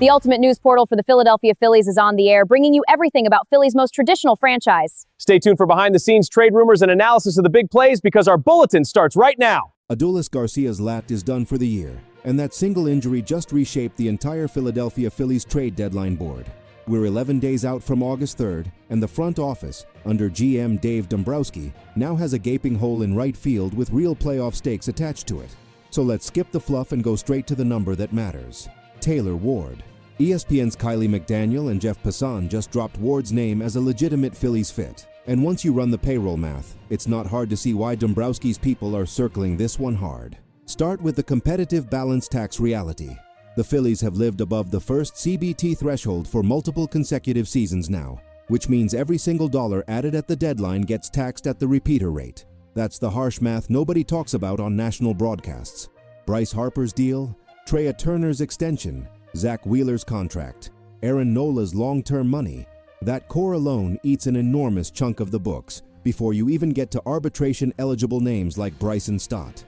The ultimate news portal for the Philadelphia Phillies is on the air, bringing you everything about Philly's most traditional franchise. Stay tuned for behind-the-scenes trade rumors and analysis of the big plays because our bulletin starts right now. Adolis Garcia'S lat is done for the year, and that single injury just reshaped the entire Philadelphia Phillies trade deadline board. We're 11 days out from August 3rd, and the front office, under GM Dave Dombrowski, now has a gaping hole in right field with real playoff stakes attached to it. So let's skip the fluff and go straight to the number that matters. Taylor Ward. ESPN's Kylie McDaniel and Jeff Passan just dropped Ward's name as a legitimate Phillies fit. And once you run the payroll math, it's not hard to see why Dombrowski's people are circling this one hard. Start with the competitive balance tax reality. The Phillies have lived above the first CBT threshold for multiple consecutive seasons now, which means every single dollar added at the deadline gets taxed at the repeater rate. That's the harsh math nobody talks about on national broadcasts. Bryce Harper's deal, Trea Turner's extension, Zack Wheeler's contract, Aaron Nola's long-term money. That core alone eats an enormous chunk of the books before you even get to arbitration-eligible names like Bryson Stott.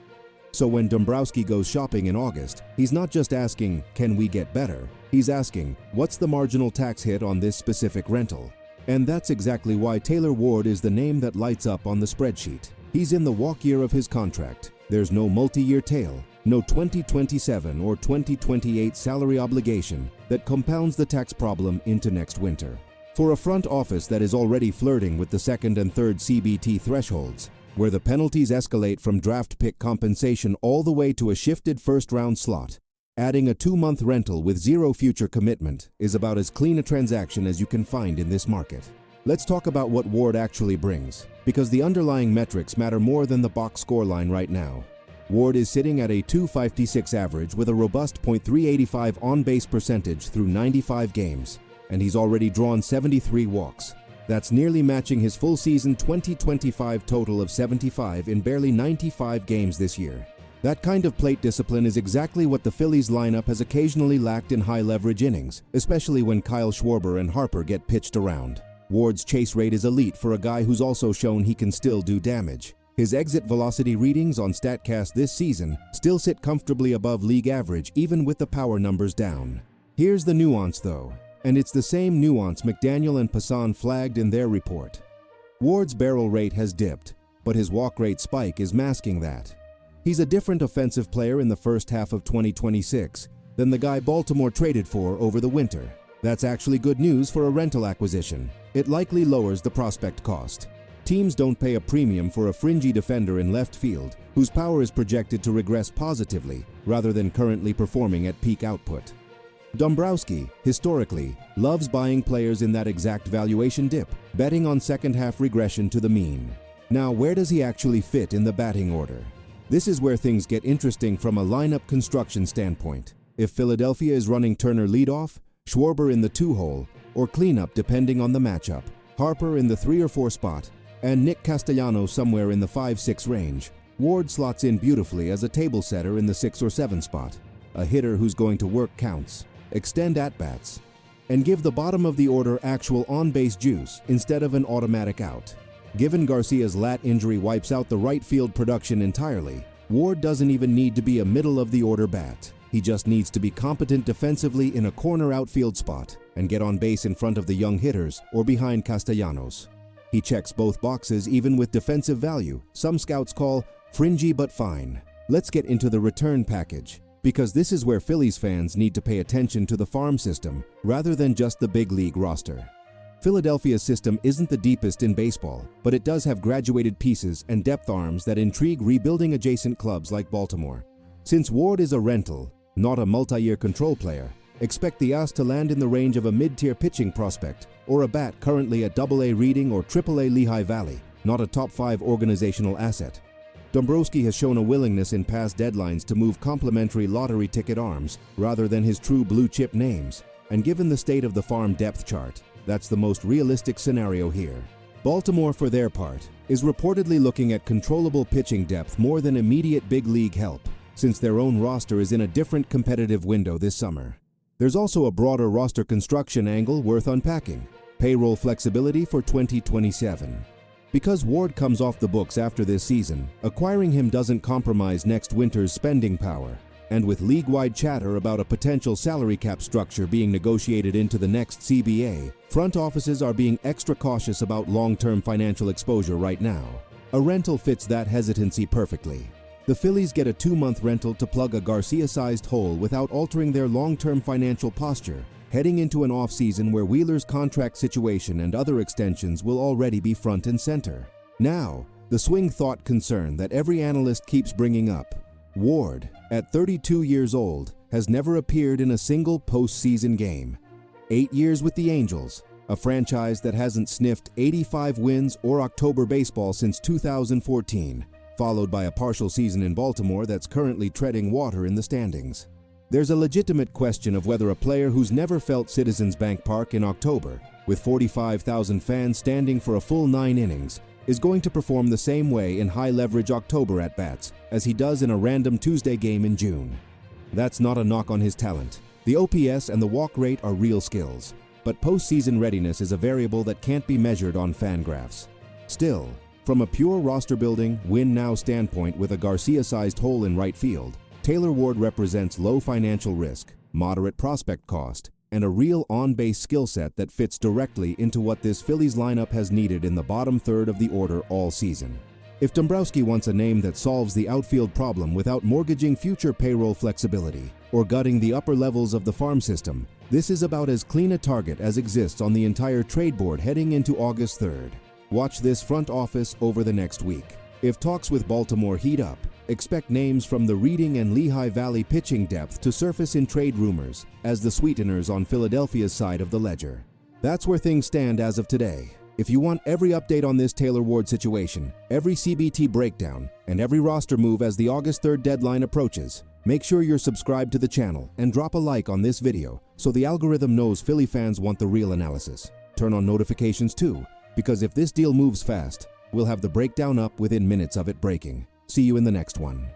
So when Dombrowski goes shopping in August, he's not just asking, can we get better? He's asking, what's the marginal tax hit on this specific rental? And that's exactly why Taylor Ward is the name that lights up on the spreadsheet. He's in the walk year of his contract. There's no multi-year tail, no 2027 or 2028 salary obligation that compounds the tax problem into next winter. For a front office that is already flirting with the second and third CBT thresholds, where the penalties escalate from draft pick compensation all the way to a shifted first-round slot, adding a 2-month rental with zero future commitment is about as clean a transaction as you can find in this market. Let's talk about what Ward actually brings, because the underlying metrics matter more than the box scoreline right now. Ward is sitting at a .256 average with a robust .385 on-base percentage through 95 games, and he's already drawn 73 walks. That's nearly matching his full season 2025 total of 75 in barely 95 games this year. That kind of plate discipline is exactly what the Phillies lineup has occasionally lacked in high-leverage innings, especially when Kyle Schwarber and Harper get pitched around. Ward's chase rate is elite for a guy who's also shown he can still do damage. His exit velocity readings on StatCast this season still sit comfortably above league average even with the power numbers down. Here's the nuance though, and it's the same nuance McDaniel and Passan flagged in their report. Ward's barrel rate has dipped, but his walk rate spike is masking that. He's a different offensive player in the first half of 2026 than the guy Baltimore traded for over the winter. That's actually good news for a rental acquisition. It likely lowers the prospect cost. Teams don't pay a premium for a fringy defender in left field whose power is projected to regress positively rather than currently performing at peak output. Dombrowski, historically, loves buying players in that exact valuation dip, betting on second-half regression to the mean. Now, where does he actually fit in the batting order? This is where things get interesting from a lineup construction standpoint. If Philadelphia is running Turner leadoff, Schwarber in the 2-hole, or cleanup depending on the matchup, Harper in the 3 or 4 spot, and Nick Castellanos somewhere in the 5-6 range, Ward slots in beautifully as a table setter in the 6 or 7 spot, a hitter who's going to work counts, extend at-bats, and give the bottom of the order actual on-base juice instead of an automatic out. Given Garcia'S lat injury wipes out the right field production entirely, Ward doesn't even need to be a middle-of-the-order bat. He just needs to be competent defensively in a corner outfield spot and get on base in front of the young hitters or behind Castellanos. He checks both boxes even with defensive value some scouts call fringy but fine. Let's get into the return package, because this is where Phillies fans need to pay attention to the farm system rather than just the big league roster. Philadelphia's system isn't the deepest in baseball, but it does have graduated pieces and depth arms that intrigue rebuilding adjacent clubs like Baltimore. Since Ward is a rental, not a multi-year control player, expect the ass to land in the range of a mid-tier pitching prospect or a bat currently at AA Reading or AAA Lehigh Valley, not a top 5 organizational asset. Dombrowski has shown a willingness in past deadlines to move complementary lottery ticket arms rather than his true blue-chip names, and given the state of the farm depth chart, that's the most realistic scenario here. Baltimore, for their part, is reportedly looking at controllable pitching depth more than immediate big league help, since their own roster is in a different competitive window this summer. There's also a broader roster construction angle worth unpacking: payroll flexibility for 2027. Because Ward comes off the books after this season, acquiring him doesn't compromise next winter's spending power. And with league-wide chatter about a potential salary cap structure being negotiated into the next CBA, front offices are being extra cautious about long-term financial exposure right now. A rental fits that hesitancy perfectly. The Phillies get a 2-month rental to plug a Garcia-sized hole without altering their long-term financial posture, heading into an off-season where Wheeler's contract situation and other extensions will already be front and center. Now, the swing thought concern that every analyst keeps bringing up. Ward, at 32 years old, has never appeared in a single postseason game. 8 years with the Angels, a franchise that hasn't sniffed 85 wins or October baseball since 2014, followed by a partial season in Baltimore that's currently treading water in the standings. There's a legitimate question of whether a player who's never felt Citizens Bank Park in October, with 45,000 fans standing for a full 9 innings, is going to perform the same way in high-leverage October at-bats as he does in a random Tuesday game in June. That's not a knock on his talent. The OPS and the walk rate are real skills, but postseason readiness is a variable that can't be measured on Fangraphs. Still, from a pure roster-building, win-now standpoint with a Garcia-sized hole in right field, Taylor Ward represents low financial risk, moderate prospect cost, and a real on-base skill set that fits directly into what this Phillies lineup has needed in the bottom third of the order all season. If Dombrowski wants a name that solves the outfield problem without mortgaging future payroll flexibility or gutting the upper levels of the farm system, this is about as clean a target as exists on the entire trade board heading into August 3rd. Watch this front office over the next week. If talks with Baltimore heat up, expect names from the Reading and Lehigh Valley pitching depth to surface in trade rumors as the sweeteners on Philadelphia's side of the ledger. That's where things stand as of today. If you want every update on this Taylor Ward situation, every CBT breakdown, and every roster move as the August 3rd deadline approaches, make sure you're subscribed to the channel and drop a like on this video so the algorithm knows Philly fans want the real analysis. Turn on notifications too, because if this deal moves fast, we'll have the breakdown up within minutes of it breaking. See you in the next one.